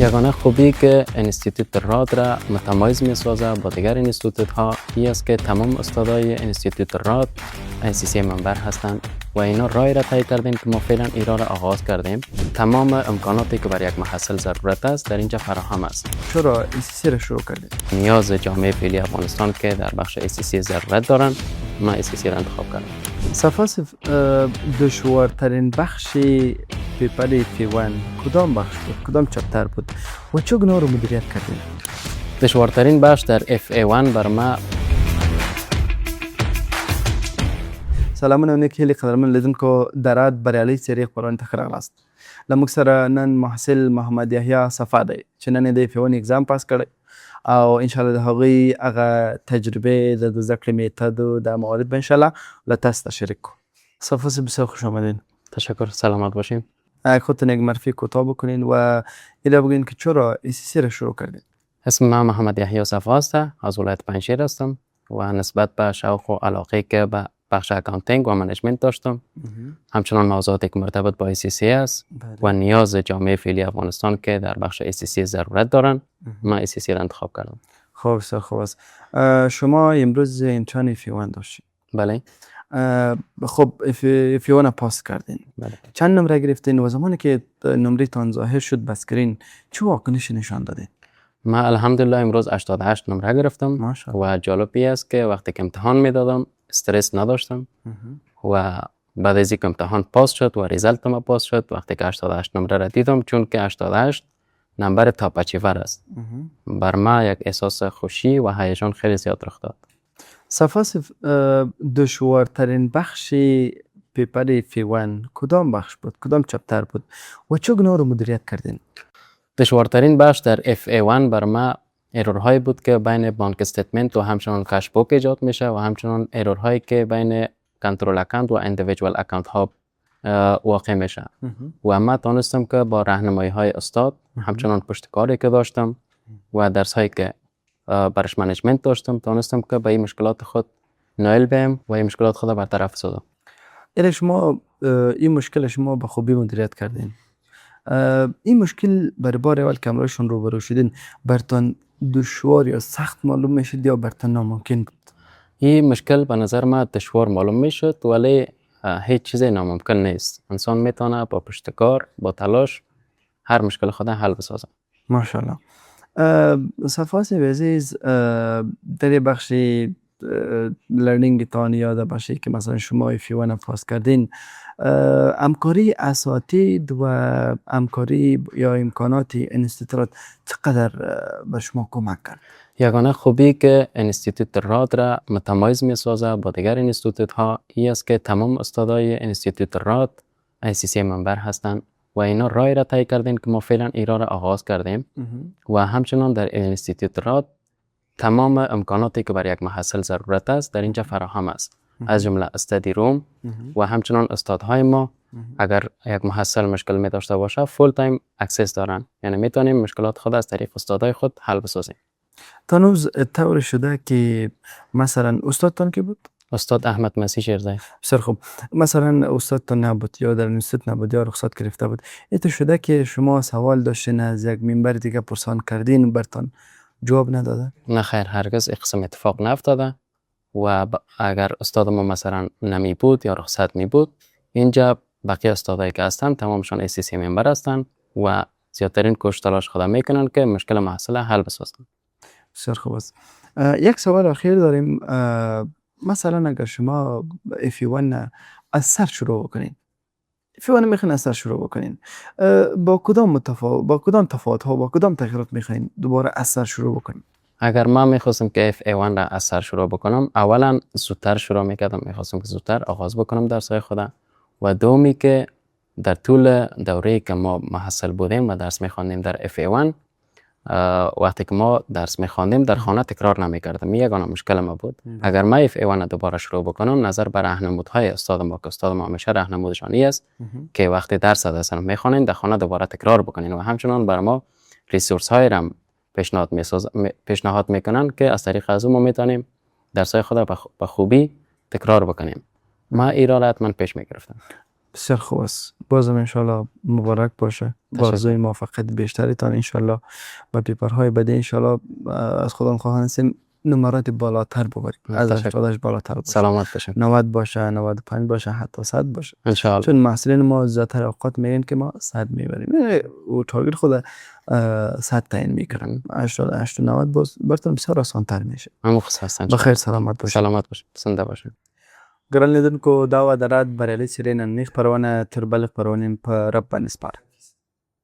یگانه خوبی که انستیتوت راد را متمایز می‌سازد با دیگر انستیتوت‌ها این است که تمام استادای انستیتوت راد ICC منبر هستند و اینا رای را طی کردیم که ما فعلا ایران را آغاز کردیم. تمام امکاناتی که برای یک محصل ضرورت است در اینجا فراهم است. چرا ICC را شروع کردید؟ نیاز جامعه فعلی افغانستان که در بخش ICC ضرورت دارند، ما ICC را انتخاب کردیم. صفاصف دشوارترین بخش پیپر F1 کدام بخش بود؟ کدام چپتر بود؟ و چگونه رو مدیریت کردید؟ دشوارترین بخش در FA1 بر ما سلامونه اونیک هیلی قدرمن لیدونکو درات بریالی سری خبرونه ته راغلاست. لموږ سره نن محصل محمد یحیی صفا دی چې نن د F1 اگزام پاس کړی او ان شاء الله د هغوی هغه تجربه د زده کړې میتود او د موارد به ان شاء الله له تاسو شریک کو. صفاصف بسیار خوش آمدین. تشکر، سلامت باشیم. خودتون یک معرفی کوتاه بکنین و اینا بگین که چرا ICC را شروع کردین؟ اسم من محمد یحیی صفا است، از ولایت پنجشیر هستم و نسبت به شوق و علاقه که به بخش اکانتینگ و منیجمنت داشتم. همچنان موضوعاتی که مرتبط با ICC است و نیاز جامعه فعلی افغانستان که در بخش ICC ضرورت دارند، ما ICC را انتخاب کردم. خوب است، خوب است. شما امروز امتحان F1 داشتید؟ بله. خب F1 پاس کردین. بله. چند نمره گرفتین و زمانی که نمره تان ظاهر شد بسکرین چه واکنشی نشان دادین؟ ما الحمدلله امروز 88 نمره گرفتم ماشاءالله. و جالبی است که وقتی که امتحان میدادم استرس نداشتم و بعد از اینکه امتحان پاس شد و ریزالت ما پاس شد، وقتی که 88 نمره را دیدم، چون که 88 نمبر تاپ اچیور است، بر ما یک احساس خوشی و هیجان خیلی زیاد رخ داد. صفاصف دشوارترین بخش پیپر F1 کدام بخش بود؟ کدام چپتر بود؟ و چگونه رو مدیریت کردین؟ دشوارترین بخش در FA1 بر ما ایرورهایی بود که بین بانک استیتمنت و همچنان کش بوک ایجاد میشه و همچنان ایرورهایی که بین کنترل اکانت و اندیویدوال اکانت ها واقع میشه و ما تانستم که با راهنمایی های استاد، همچنان پشتکاری که داشتم و درس هایی که برش منیجمنت داشتم، تانستم که به این مشکلات خود نائل بیم و این مشکلات خود برطرف سازم. یعنی شما این مشکل شما به خوبی مدیریت کردین. این مشکل برای بار اول که امروزشون روبرو شدین برتان دشوار یا سخت معلوم میشد یا برتان ناممکن بود؟ این مشکل به نظر ما دشوار معلوم میشد ولی هیچ چیزی ناممکن نیست. انسان میتونه با پشتکار، با تلاش هر مشکل خود حل بسازه. ماشاءالله. صفاصف عزیز، در بخش لرنینگ تان یا در بخشی که مثلا شما F1 پاس کردین، همکاری اساتید و همکاری یا امکانات انستیتوت چقدر به شما کمک کرد؟ یگانه خوبی که انستیتوت راد را متمایز می‌سازد با دیگر انستیتوت‌ها این است که تمام استادای انستیتوت راد ICC منبر هستند و اینا رای را طی کردیم که ما فعلا ایران را آغاز کردیم و همچنان در انستیتوت راد تمام امکاناتی که برای یک محصل ضرورت است در اینجا فراهم است، از جمله استادی روم و همچنان استادهای ما اگر یک محصل مشکل می داشته باشه فول تایم اکسس دارن، یعنی میتونیم مشکلات خود از طریق استادهای خود حل بسازیم. تانوز طور شده که مثلا استادتان کی بود؟ استاد احمد مسیح شیرزایی. بسیار خوب. مثلا استادتان نبود یا در انستیتوت نبود یا رخصت گرفته بود، ایتو شده که شما سوال داشتین از یک منبر دیگه پرسان کردین برتان جواب نداده؟ نه خیر، هرگز این قسم اتفاق نافتاده و اگر استاد ما مثلا نمی بود یا رخصت می بود، اینجا بقیه استادایی که هستن تمامشون ICC ممبر هستن و زیادترین کوشش تلاش خود میکنن که مشکل محصل حل بسازن. بسیار خوب است. یک سوال اخیر داریم. مثلا اگر شما F1 از سر شروع بکنین، F1 میخواین از سر شروع بکنین، با کدام تفاوت ها با کدام تغییرات میخواین دوباره از سر شروع بکنین؟ اگر من میخواستم که FA1 را از سر شروع بکنم، اولا زودتر شروع میکردم، میخواستم که زودتر آغاز بکنم درسای خودم و دومی که در طول دوره‌ای که ما محصل بودیم و درس میخواندیم در FA1، وقتی که ما درس میخواندیم در خانه تکرار نمیکردم. این یگانه مشکل ما بود. اگر ما F1 دوباره شروع بکنم، نظر بر راهنمودهای استاد ما که استاد ما همیشه راهنمودشان است که وقتی درس درس میخوانین در خانه دوباره تکرار بکنین و همچنان بر ما ریسورس های را پیشنهاد میکنن که از طریق از ما میتونیم درسای خود به خوبی تکرار بکنیم. ما ایران حتما پیش میگرفتم. بسیار خوب است. بازم انشالله مبارک باشه. بارزوی موفقیت بیشتری تان انشالله. با پیپرهای بعدی انشالله از خودم خواهان هستیم نمرات بالاتر ببریم. از استفادهش بالاتر باشه. سلامت باشین. 90 باشه، 95 باشه، حتی 100 باشه. انشالله. چون محصولین ما زیادتر اوقات میگن که ما 100 میبریم. او تارگت خود 100 تعیین میکنن. 80 90 باز براتون بسیار آسان تر میشه. هم خوش هستن. بخیر سلامت باشین. سلامت باشین. زنده باشین. ګران لیدونکو دا و د رات بریالي څیړنې نن خپرونه تر بل خپرونې په رب باندې سپاره.